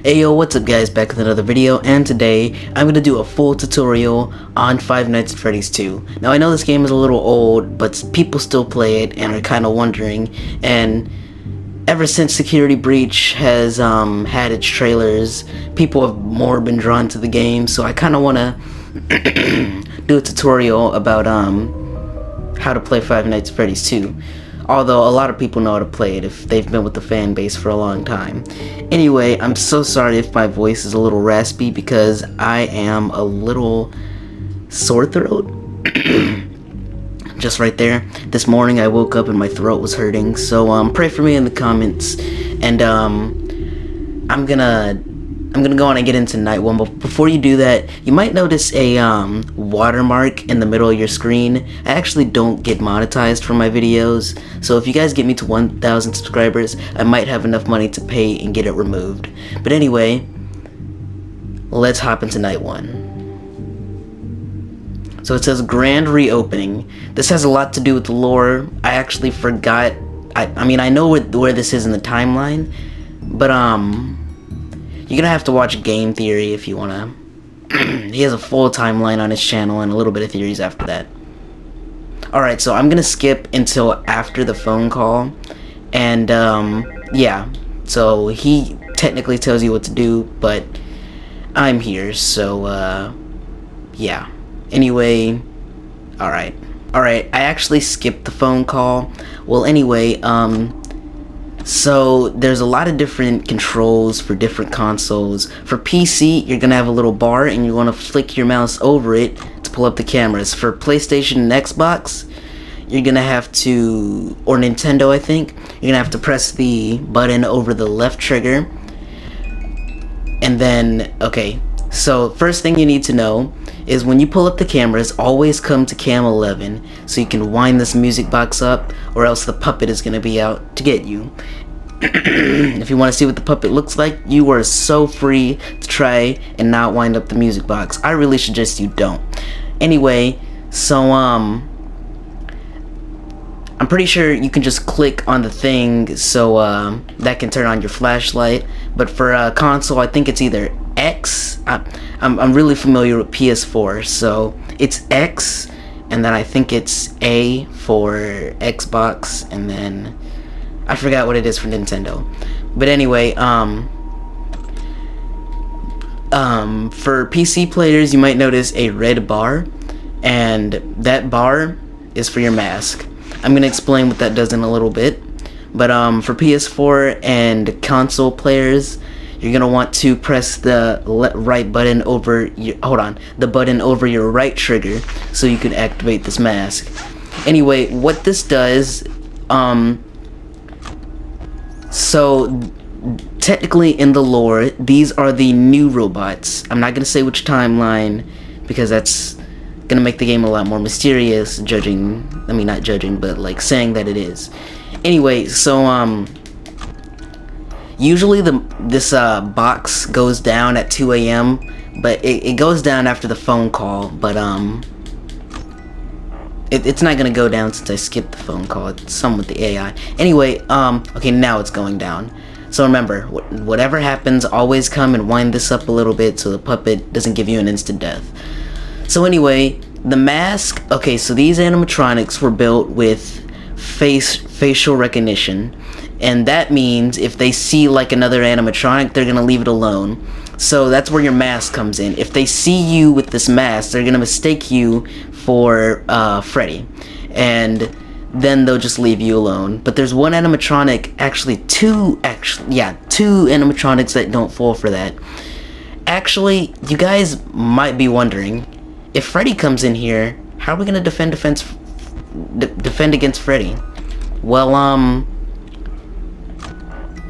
Hey yo, what's up guys, back with another video, and today I'm going to do a full tutorial on Five Nights at Freddy's 2. Now I know this game is a little old, but people still play it and are kind of wondering, and ever since Security Breach has had its trailers, people have more been drawn to the game, so I kind of want to do a tutorial about how to play Five Nights at Freddy's 2. Although a lot of people know how to play it if they've been with the fan base for a long time. Anyway, I'm so sorry if my voice is a little raspy because I am a little sore throat. Just right there. This morning I woke up and my throat was hurting. So pray for me in the comments. And I'm gonna go on and get into night one, but before you do that, you might notice a watermark in the middle of your screen. I actually don't get monetized for my videos, so if you guys get me to 1,000 subscribers, I might have enough money to pay and get it removed. But anyway, let's hop into night one. So it says grand reopening. This has a lot to do with the lore. I actually forgot. I mean, I know where this is in the timeline, but you're gonna have to watch Game Theory if you wanna. He has a full timeline on his channel and a little bit of theories after that. Alright, so I'm gonna skip until after the phone call. And, yeah. So he technically tells you what to do, but I'm here, so, yeah. Anyway, alright. Alright, I actually skipped the phone call. Well, anyway, so there's a lot of different controls for different consoles. For PC, you're gonna have a little bar and you want to flick your mouse over it to pull up the cameras. For PlayStation and Xbox, you're gonna have to, or Nintendo I think, you're gonna have to press the button over the left trigger. And then, okay, so first thing you need to know is when you pull up the cameras, always come to cam 11 so you can wind this music box up, or else the puppet is going to be out to get you. If you want to see what the puppet looks like, you are so free to try and not wind up the music box. I really suggest you don't. Anyway, so I'm pretty sure you can just click on the thing so that can turn on your flashlight. But for console, I think it's either X. I'm really familiar with PS4, so it's X, and then I think it's A for Xbox, and then I forgot what it is for Nintendo. But anyway, for PC players, you might notice a red bar, and that bar is for your mask. I'm gonna explain what that does in a little bit. But for PS4 and console players, you're gonna want to press the right button over your the button over your right trigger so you can activate this mask. Anyway, what this does, so technically in the lore, these are the new robots. I'm not gonna say which timeline because that's gonna make the game a lot more mysterious, not judging, but like saying that it is. Anyway, so usually this box goes down at 2 a.m. but it goes down after the phone call, but it's not gonna go down since I skipped the phone call. It's some with the AI. Anyway, okay, now it's going down. So remember, whatever happens, always come and wind this up a little bit so the puppet doesn't give you an instant death. So anyway, the mask, okay, so these animatronics were built with facial recognition, and that means if they see like another animatronic, they're gonna leave it alone. So that's where your mask comes in. If they see you with this mask, they're gonna mistake you for Freddy, and then they'll just leave you alone. But there's one animatronic, two animatronics that don't fall for that. Actually, you guys might be wondering, if Freddy comes in here, how are we gonna defend against Freddy? Well,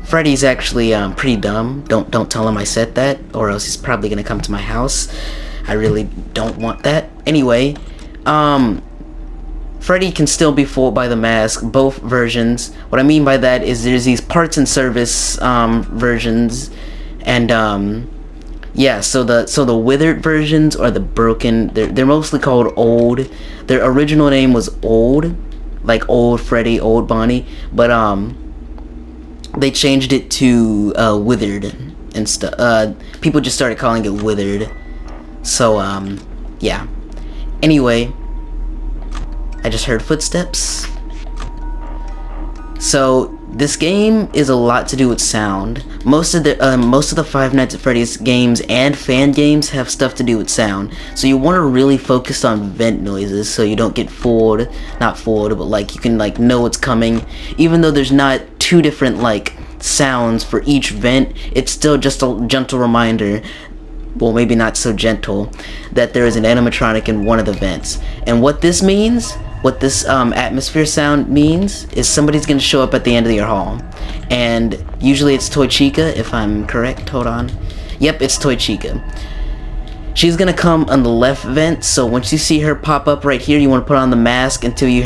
Freddy's actually pretty dumb. Don't tell him I said that, or else he's probably gonna come to my house. I really don't want that. Anyway, Freddy can still be fooled by the mask, both versions. What I mean by that is there's these parts and service versions, and yeah, so the withered versions are the broken. They're mostly called old. Their original name was old, like old Freddy, old Bonnie, but they changed it to withered, and stuff. People just started calling it Withered. So yeah. Anyway, I just heard footsteps. So this game is a lot to do with sound. Most of the Five Nights at Freddy's games and fan games have stuff to do with sound. So you want to really focus on vent noises so you don't get fooled. Not fooled, but like you can like know what's coming. Even though there's not two different like sounds for each vent, it's still just a gentle reminder, well maybe not so gentle, that there is an animatronic in one of the vents. And what this means, what this atmosphere sound means, is somebody's gonna show up at the end of your hall. And usually it's Toy Chica, if I'm correct. Hold on. Yep, it's Toy Chica. She's gonna come on the left vent, so once you see her pop up right here, you want to put on the mask until you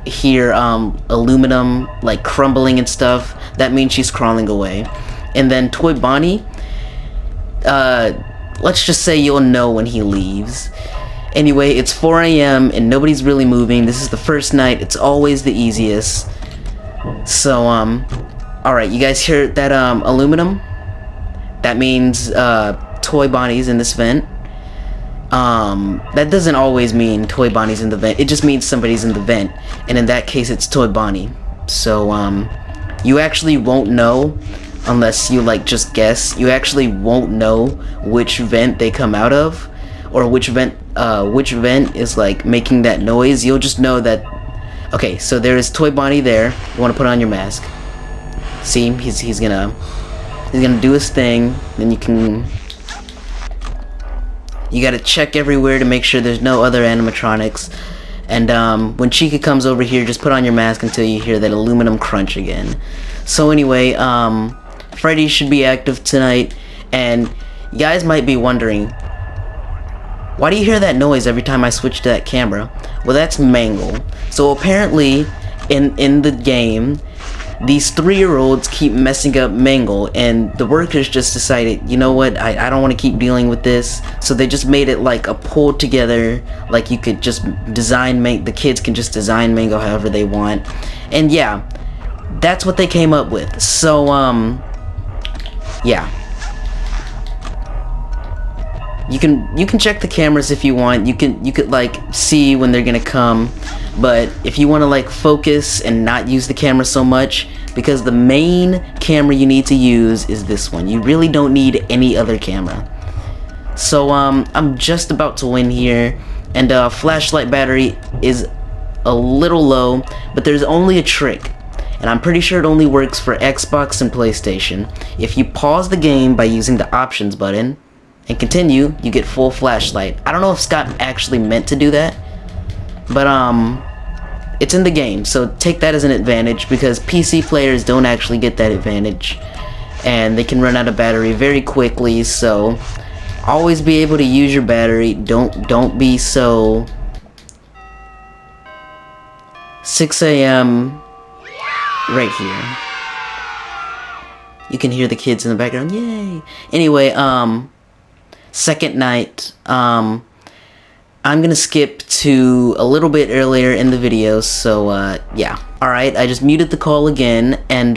hear aluminum like crumbling and stuff. That means she's crawling away. And then Toy Bonnie, let's just say you'll know when he leaves. Anyway, it's 4 a.m. and nobody's really moving. This is the first night. It's always the easiest. So, alright, you guys hear that, aluminum? That means, Toy Bonnie's in this vent. That doesn't always mean Toy Bonnie's in the vent. It just means somebody's in the vent. And in that case, it's Toy Bonnie. So, you actually won't know unless you, like, just guess. You actually won't know which vent they come out of, or which vent is like making that noise. You'll just know that, okay, so there is Toy Bonnie there. You want to put on your mask. See, he's gonna do his thing. Then you gotta check everywhere to make sure there's no other animatronics. And when Chica comes over here, just put on your mask until you hear that aluminum crunch again. So anyway, Freddy should be active tonight, and you guys might be wondering, why do you hear that noise every time I switch to that camera? Well, that's Mangle. So apparently, in the game, these 3-year-olds keep messing up Mangle, and the workers just decided, you know what, I don't want to keep dealing with this. So they just made it like a pull together, like you could just the kids can just design Mangle however they want. And yeah, that's what they came up with. So, yeah. You can check the cameras if you want. You could like see when they're gonna come, but if you want to like focus and not use the camera so much, because the main camera you need to use is this one. You really don't need any other camera. So I'm just about to win here, and flashlight battery is a little low, but there's only a trick, and I'm pretty sure it only works for Xbox and PlayStation. If you pause the game by using the options button and continue, you get full flashlight. I don't know if Scott actually meant to do that, but it's in the game, so take that as an advantage, because PC players don't actually get that advantage, and they can run out of battery very quickly. So always be able to use your battery. Don't be so 6 a.m. right here. You can hear the kids in the background. Yay! Anyway, second night, I'm gonna skip to a little bit earlier in the video, so yeah. Alright, I just muted the call again, and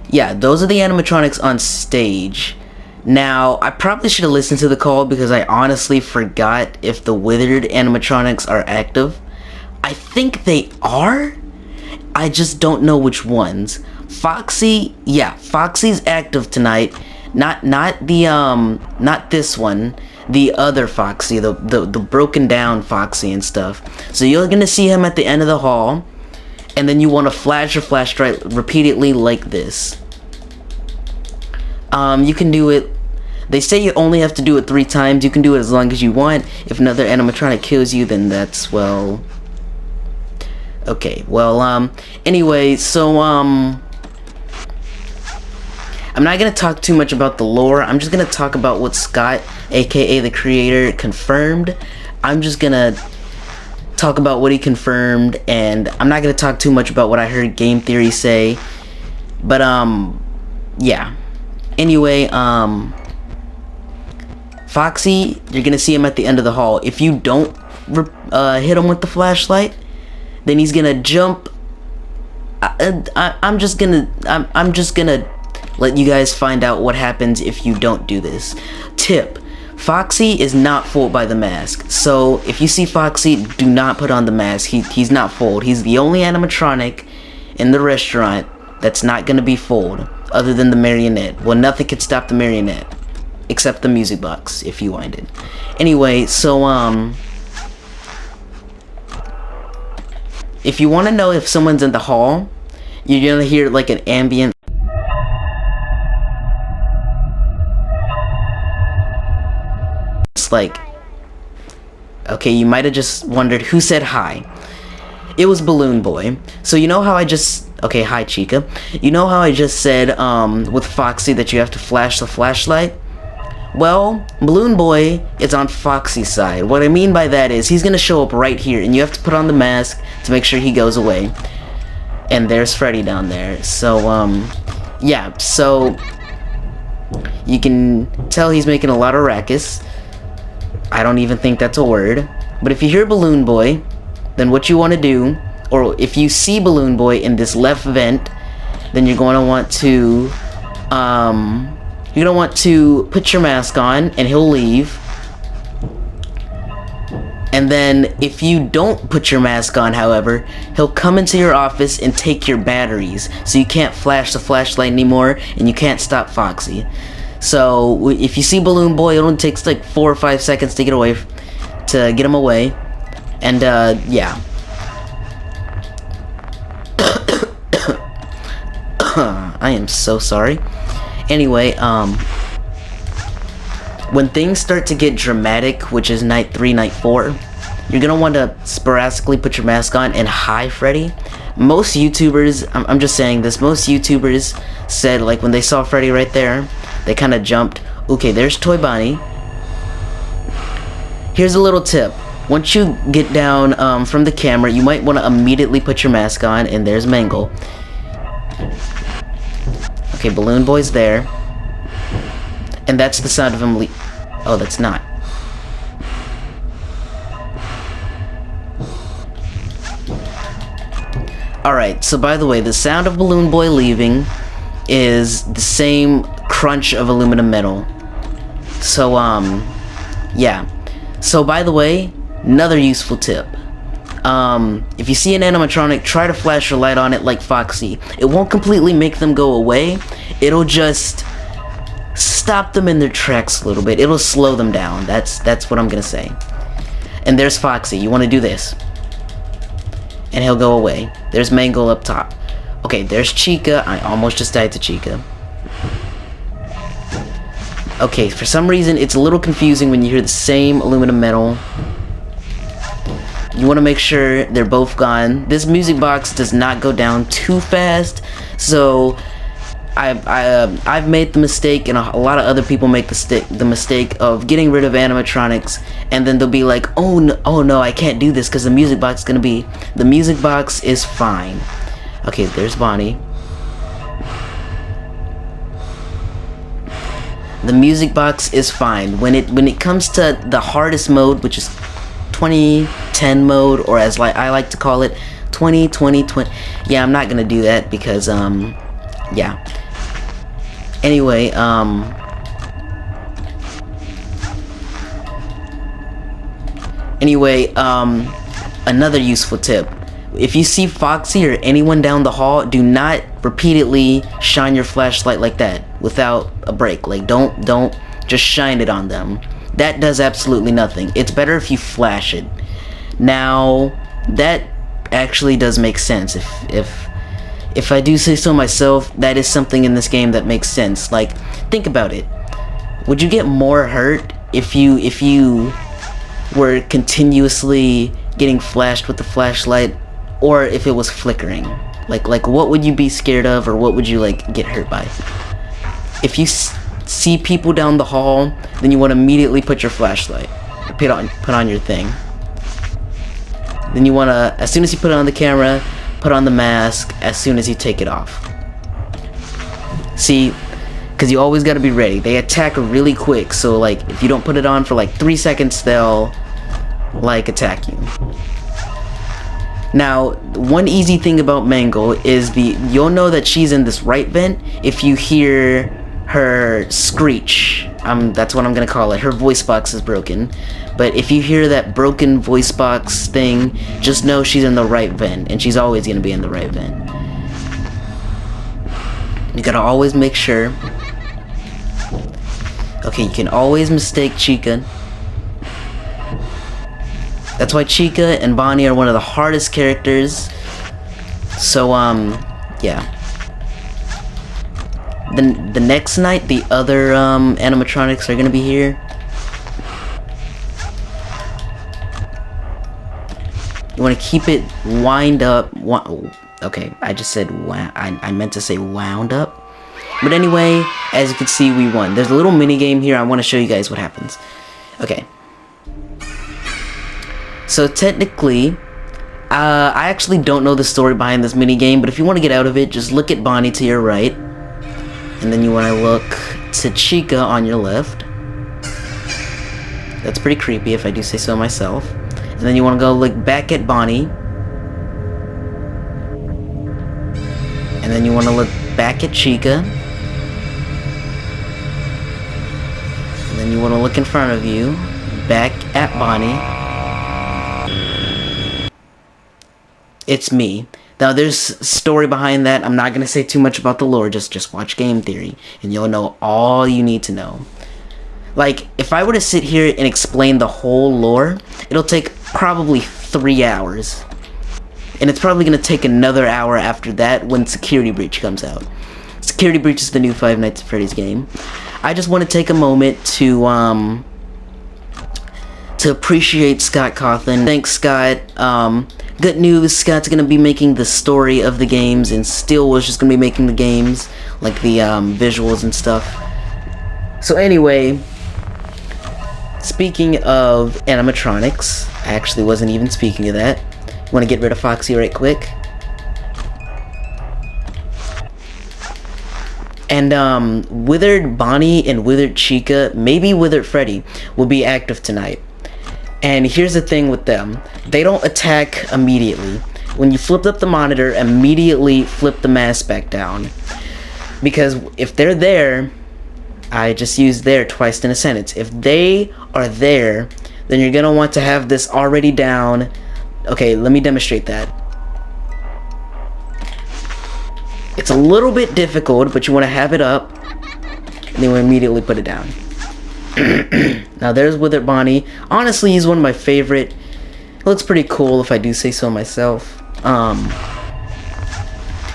yeah, those are the animatronics on stage. Now, I probably should have listened to the call, because I honestly forgot if the Withered animatronics are active. I think they are, I just don't know which ones. Foxy, yeah, Foxy's active tonight. Not this one, the other Foxy, the broken down Foxy and stuff. So you're gonna see him at the end of the hall, and then you want to flash your flashlight repeatedly like this. You can do it, they say you only have to do it 3 times. You can do it as long as you want. If another animatronic kills you, then that's, well, okay. Well, anyway, so I'm not going to talk too much about the lore. I'm just going to talk about what Scott, aka the creator, confirmed. I'm just going to talk about what he confirmed, and I'm not going to talk too much about what I heard Game Theory say. But, yeah. Anyway, Foxy, you're going to see him at the end of the hall. If you don't hit him with the flashlight, then he's going to jump. I'm just gonna let you guys find out what happens if you don't do this. Tip: Foxy is not fooled by the mask. So if you see Foxy, do not put on the mask. He's not fooled. He's the only animatronic in the restaurant that's not gonna be fooled, other than the marionette. Well, nothing can stop the marionette except the music box if you wind it. Anyway, so if you want to know if someone's in the hall, you're gonna hear like an ambient. It's like, okay, you might have just wondered who said hi. It was Balloon Boy. So you know how I just, okay, hi Chica. You know how I just said with Foxy that you have to flash the flashlight? Well, Balloon Boy is on Foxy's side. What I mean by that is he's gonna show up right here, and you have to put on the mask to make sure he goes away. And there's Freddy down there. So, yeah, so you can tell he's making a lot of ruckus. I don't even think that's a word. But if you hear Balloon Boy, then what you want to do, or if you see Balloon Boy in this left vent, then you're going to want to, put your mask on, and he'll leave. And then, if you don't put your mask on, however, he'll come into your office and take your batteries. So you can't flash the flashlight anymore, and you can't stop Foxy. So, if you see Balloon Boy, it only takes like 4 or 5 seconds to get him away. And, yeah. I am so sorry. Anyway, when things start to get dramatic, which is night 3, night 4, you're gonna want to sporadically put your mask on and hi Freddy. Most YouTubers, I'm just saying this, most YouTubers said, like, when they saw Freddy right there, they kind of jumped. Okay, there's Toy Bonnie. Here's a little tip. Once you get down from the camera, you might want to immediately put your mask on, and there's Mangle. Okay, Balloon Boy's there. And that's the sound of him oh, that's not. Alright, so by the way, the sound of Balloon Boy leaving is the same crunch of aluminum metal. So, yeah. So, by the way, another useful tip. If you see an animatronic, try to flash your light on it like Foxy. It won't completely make them go away. It'll just stop them in their tracks a little bit. It'll slow them down. That's what I'm gonna say. And there's Foxy. You want to do this, and he'll go away. There's Mangle up top. Okay, there's Chica. I almost just died to Chica. Okay, for some reason it's a little confusing when you hear the same aluminum metal. You want to make sure they're both gone. This music box does not go down too fast, so I've made the mistake, and a lot of other people make the mistake of getting rid of animatronics, and then they'll be like, oh no, I can't do this because the music box is gonna be. The music box is fine. Okay, there's Bonnie. The music box is fine. When it comes to the hardest mode, which is 2010 mode, or as I like to call it, 20. Yeah, I'm not gonna do that because yeah. Anyway, another useful tip. If you see Foxy or anyone down the hall, do not repeatedly shine your flashlight like that without a break. Like, don't just shine it on them. That does absolutely nothing. It's better if you flash it. Now, that actually does make sense. If I do say so myself, that is something in this game that makes sense. Like, think about it. Would you get more hurt if you were continuously getting flashed with the flashlight, or if it was flickering? Like what would you be scared of, or what would you like get hurt by? If you see people down the hall, then you want to immediately put your flashlight, put on your thing. Then you want to, as soon as you put it on the camera, put on the mask as soon as you take it off. See, because you always got to be ready. They attack really quick, so like if you don't put it on for like 3 seconds, they'll like attack you. Now, one easy thing about Mangle is you'll know that she's in this right vent if you hear her screech. That's what I'm gonna call it. Her voice box is broken. But if you hear that broken voice box thing, just know she's in the right vent, and she's always gonna be in the right vent. You gotta always make sure. Okay, you can always mistake Chica. That's why Chica and Bonnie are one of the hardest characters. So, yeah. The next night, the other, animatronics are gonna be here. You wanna keep it wind up. Okay, I just said I meant to say wound up. But anyway, as you can see, we won. There's a little mini game here. I want to show you guys what happens. Okay. So technically, I actually don't know the story behind this mini game, but if you want to get out of it, just look at Bonnie to your right, and then you want to look to Chica on your left. That's pretty creepy, if I do say so myself. And then you want to go look back at Bonnie, and then you want to look back at Chica. And then you want to look in front of you, back at Bonnie. It's me. Now there's story behind that. I'm not going to say too much about the lore, just watch game theory, and you'll know all you need to know. Like, if I were to sit here and explain the whole lore, it'll take probably 3 hours. And it's probably going to take another hour after that when Security Breach comes out. Security Breach is the new Five Nights at Freddy's game. I just want to take a moment to appreciate Scott Cawthon. Thanks, Scott. Good news, Scott's going to be making the story of the games, and Steel was just going to be making the games, like the visuals and stuff. So anyway, speaking of animatronics, I actually wasn't even speaking of that. Want to get rid of Foxy right quick. And Withered Bonnie and Withered Chica, maybe Withered Freddy, will be active tonight. And here's the thing with them. They don't attack immediately. When you flip up the monitor, immediately flip the mask back down. Because if they're there, I just used there twice in a sentence. If they are there, then you're going to want to have this already down. Okay, let me demonstrate that. It's a little bit difficult, but you want to have it up, and then we immediately put it down. Now there's Withered Bonnie. Honestly, he's one of my favorite. It looks pretty cool if I do say so myself.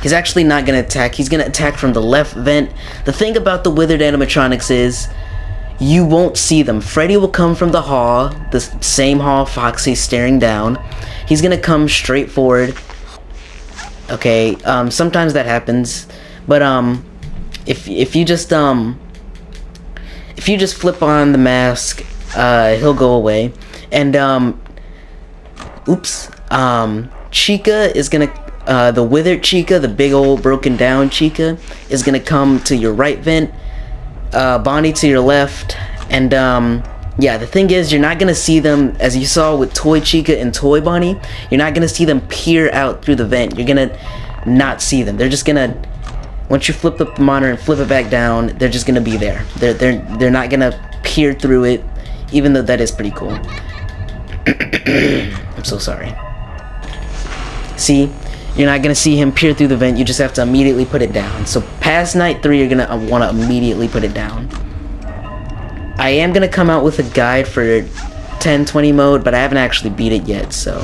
He's actually not going to attack. He's going to attack from the left vent. The thing about the Withered animatronics is you won't see them. Freddy will come from the hall, the same hall Foxy's staring down. He's going to come straight forward. Okay, sometimes that happens, but if you just flip on the mask, he'll go away. And Chica is gonna the Withered Chica, the big old broken down Chica, is gonna come to your right vent, Bonnie to your left, and yeah, the thing is, you're not gonna see them, as you saw with Toy Chica and Toy Bonnie, you're not gonna see them peer out through the vent. You're gonna not see them. They're just gonna, once you flip up the monitor and flip it back down, they're just gonna be there. They're not gonna peer through it, even though that is pretty cool. I'm so sorry. See, you're not gonna see him peer through the vent. You just have to immediately put it down. So past night 3, you're gonna want to immediately put it down. I am gonna come out with a guide for 1020 mode, but I haven't actually beat it yet, so.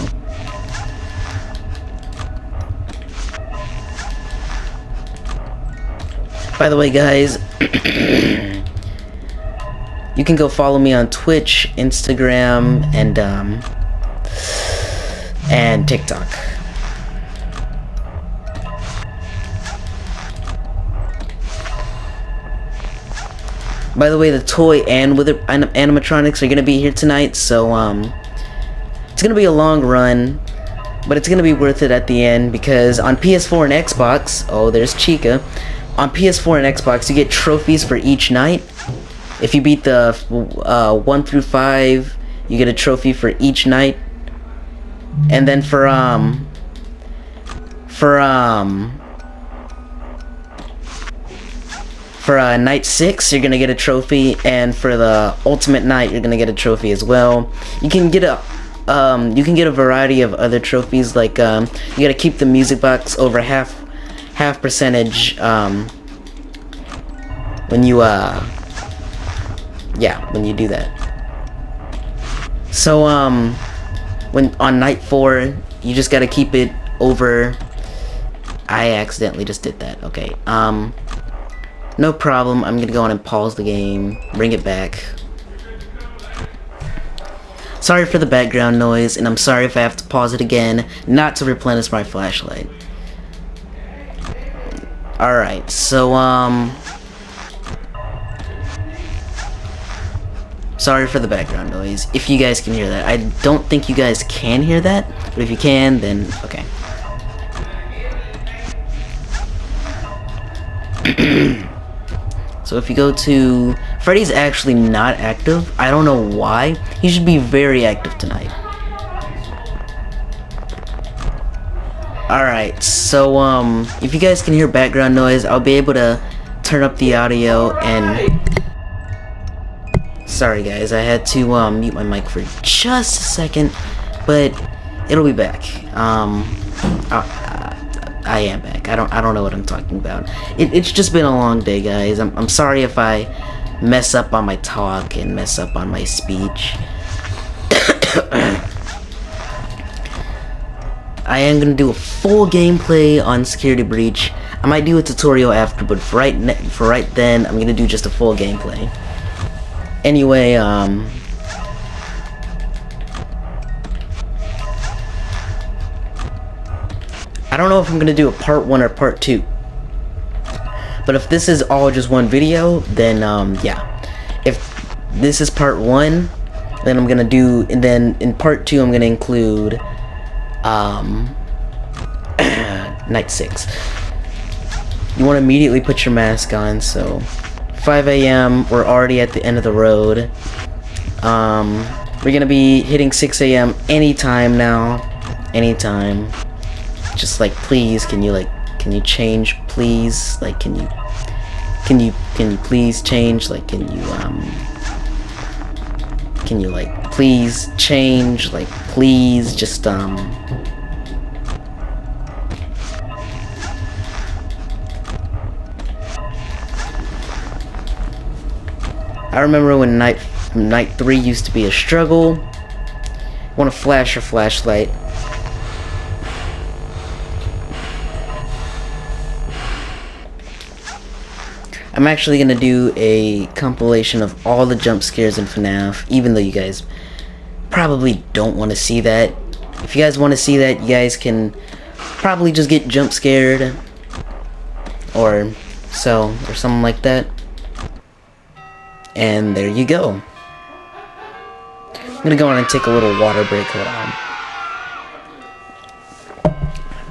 By the way, guys, you can go follow me on Twitch, Instagram, and TikTok. By the way, the toy and Withered animatronics are gonna be here tonight, so it's gonna be a long run, but it's gonna be worth it at the end, because on PS4 and Xbox, oh, there's Chica. On PS4 and Xbox, you get trophies for each night. If you beat the 1 through 5, you get a trophy for each night. And then for for night 6, you're gonna get a trophy, and for the ultimate night, you're gonna get a trophy as well. You can get a variety of other trophies, like you gotta keep the music box over half percentage when you when you do that. So when on night 4, you just gotta keep it over. I accidentally just did that. Okay. No problem. I'm gonna go on and pause the game, bring it back. Sorry for the background noise, and I'm sorry if I have to pause it again, not to replenish my flashlight. Alright, so sorry for the background noise, if you guys can hear that. I don't think you guys can hear that, but if you can, then okay. So if you go to... Freddy's actually not active. I don't know why. He should be very active tonight. Alright, so if you guys can hear background noise, I'll be able to turn up the audio and... Sorry guys, I had to mute my mic for just a second, but it'll be back. I am back. I don't know what I'm talking about. It's just been a long day, guys. I'm sorry if I mess up on my talk and mess up on my speech. I am gonna do a full gameplay on Security Breach. I might do a tutorial after, but for right then, I'm gonna do just a full gameplay. Anyway, I don't know if I'm gonna do a part 1 or part 2. But if this is all just one video, then yeah. If this is part 1, then I'm gonna do, and then in part 2 I'm gonna include night 6. You want to immediately put your mask on. So 5 a.m. we're already at the end of the road. We're gonna be hitting 6 a.m. anytime now. Anytime. Just like, please, can you change, please? Like, can you please change? Like, can you like please change? Like, please just I remember when night 3 used to be a struggle. Want to flash your flashlight? I'm actually gonna do a compilation of all the jump scares in FNAF, even though you guys probably don't want to see that. If you guys want to see that, you guys can probably just get jump scared or something like that. And there you go. I'm gonna go on and take a little water break. Hold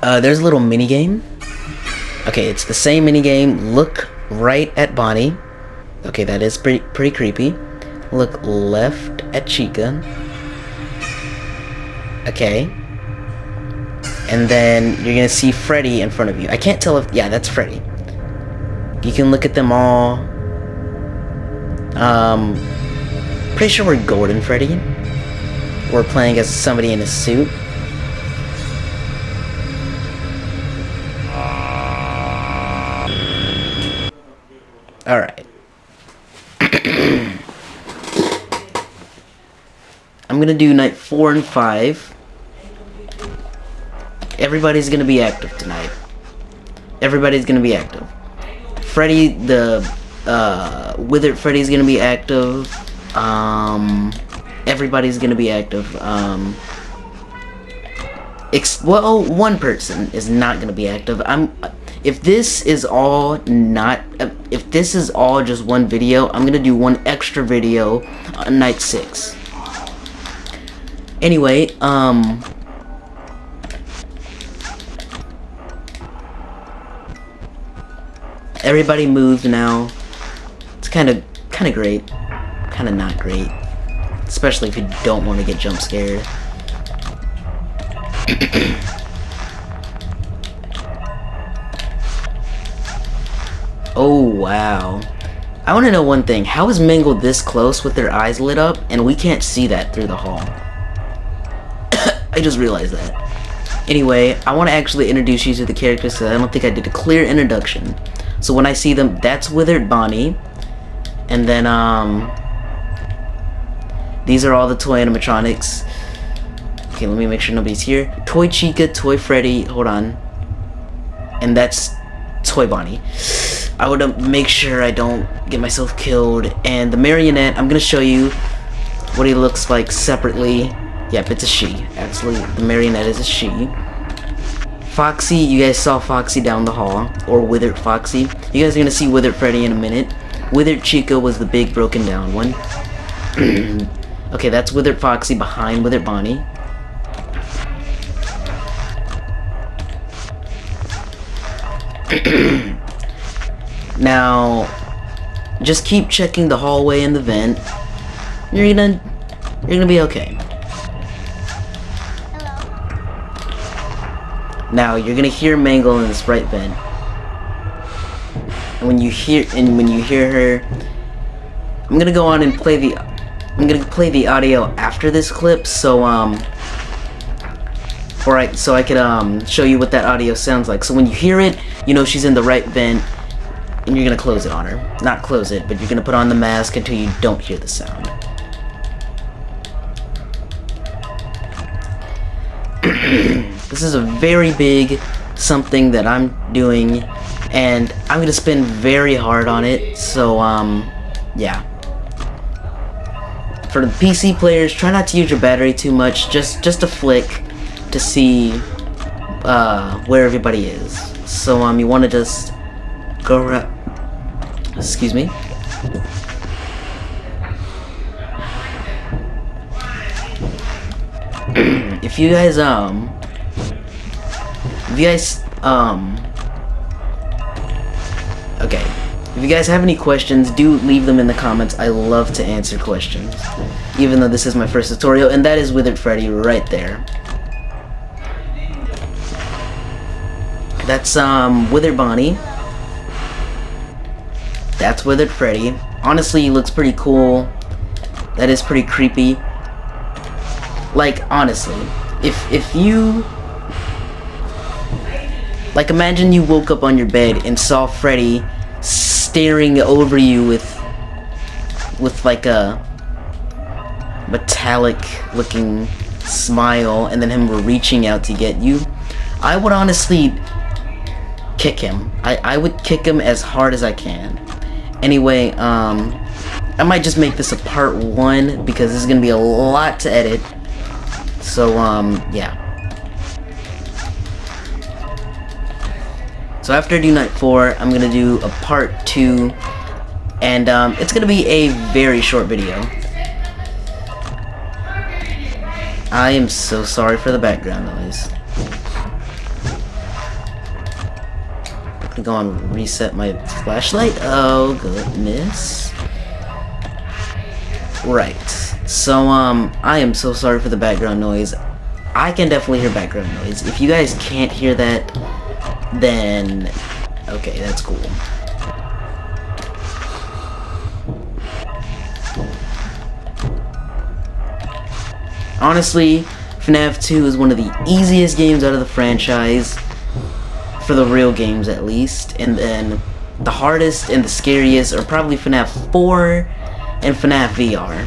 on. There's a little mini game. Okay, it's the same mini game. Look right at Bonnie. Okay, that is pretty creepy. Look left at Chica. Okay. And then you're gonna see Freddy in front of you. I can't tell if... Yeah, that's Freddy. You can look at them all. Pretty sure we're Golden Freddy. We're playing as somebody in a suit. Alright. I'm gonna do night 4 and 5. Everybody's gonna be active tonight. Everybody's gonna be active. Freddy, the Withered Freddy's gonna be active. Everybody's gonna be active. Well, one person is not gonna be active. If this is all just one video, I'm gonna do one extra video on night 6. Anyway, everybody moved now. It's kind of great, kind of not great, especially if you don't want to get jump scared. Oh, wow. I want to know one thing. How is Mangle this close with their eyes lit up, and we can't see that through the hall? I just realized that. Anyway, I want to actually introduce you to the characters because I don't think I did a clear introduction. So when I see them, that's Withered Bonnie. And then, these are all the toy animatronics. Okay, let me make sure nobody's here. Toy Chica, Toy Freddy, hold on. And that's Toy Bonnie. I would make sure I don't get myself killed. And the marionette, I'm gonna show you what he looks like separately. Yep, it's a she. Absolutely, the marionette is a she. Foxy, you guys saw Foxy down the hall, or Withered Foxy. You guys are gonna see Withered Freddy in a minute. Withered Chica was the big broken down one. Okay, that's Withered Foxy behind Withered Bonnie. Now, just keep checking the hallway and the vent. You're gonna be okay. Now you're gonna hear Mangle in this right vent. And when you hear her, I'm gonna go on and play the audio after this clip, so so I could show you what that audio sounds like. So when you hear it, you know she's in the right vent, and you're gonna close it on her. Not close it, but you're gonna put on the mask until you don't hear the sound. This is a very big something that I'm doing, and I'm gonna spin very hard on it, so yeah. For the PC players, try not to use your battery too much, just a flick to see where everybody is. So you want to just go around. Excuse me. If you guys okay, if you guys have any questions, do leave them in the comments. I love to answer questions, even though this is my first tutorial. And that is Withered Freddy right there. That's Withered Bonnie. That's Withered Freddy. Honestly, he looks pretty cool. That is pretty creepy. Like, honestly, if you, like, imagine you woke up on your bed and saw Freddy staring over you with like a metallic looking smile, and then him reaching out to get you. I would honestly kick him. I would kick him as hard as I can. Anyway, I might just make this a part 1 because this is gonna be a lot to edit. So yeah. So after I do night 4, I'm gonna do a part 2, and it's gonna be a very short video. I am so sorry for the background noise. I'm gonna go and reset my flashlight. Oh goodness. Right. So I am so sorry for the background noise. I can definitely hear background noise. If you guys can't hear that, then okay, that's cool. Honestly, FNAF2 is one of the easiest games out of the franchise, for the real games at least, and then the hardest and the scariest are probably FNAF 4 and FNAF VR,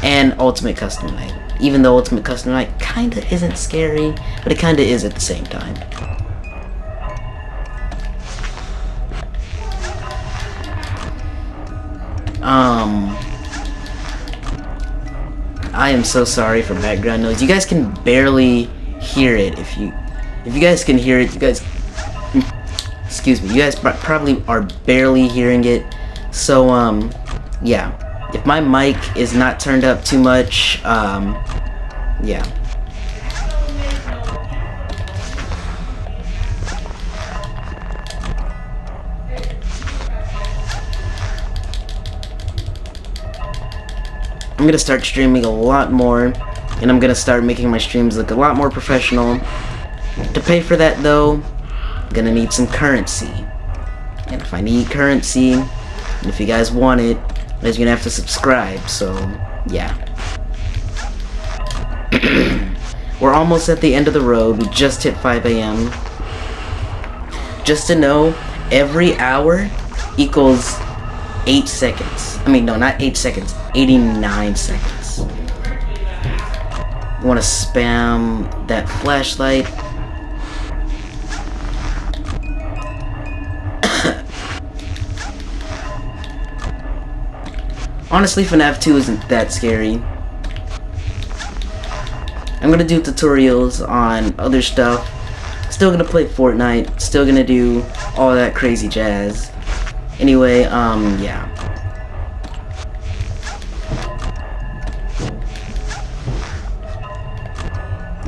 and Ultimate Custom Night. Even though Ultimate Custom Night kinda isn't scary, but it kinda is at the same time. I am so sorry for background noise. You guys can barely hear it. If you guys can hear it, you guys, excuse me, you guys probably are barely hearing it. So yeah, if my mic is not turned up too much, yeah. I'm gonna start streaming a lot more, and I'm gonna start making my streams look a lot more professional. To pay for that though, I'm gonna need some currency. And if I need currency, and if you guys want it, you're gonna have to subscribe, so yeah. We're almost at the end of the road. We just hit 5 a.m. Just to know, every hour equals 8 seconds. I mean, no, not 8 seconds, 89 seconds. You want to spam that flashlight. Honestly, FNAF2 isn't that scary. I'm gonna do tutorials on other stuff. Still gonna play Fortnite. Still gonna do all that crazy jazz. Anyway, yeah.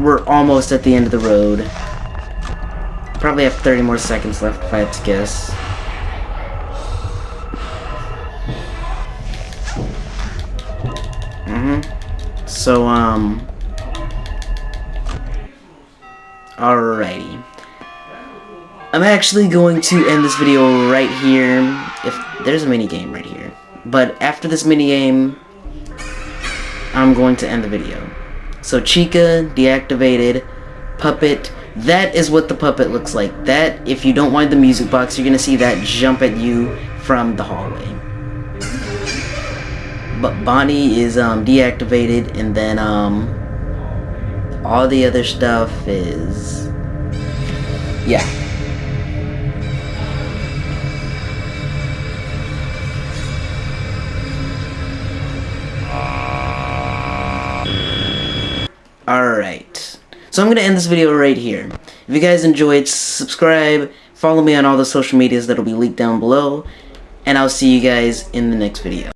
We're almost at the end of the road. Probably have 30 more seconds left if I had to guess. So, alrighty. I'm actually going to end this video right here. If there's a mini game right here. But after this mini game, I'm going to end the video. So Chica, deactivated, puppet. That is what the puppet looks like. That, if you don't mind the music box, you're gonna see that jump at you from the hallway. But Bonnie is deactivated, and then all the other stuff is, yeah. Alright, so I'm gonna end this video right here. If you guys enjoyed, subscribe, follow me on all the social medias that'll be linked down below, and I'll see you guys in the next video.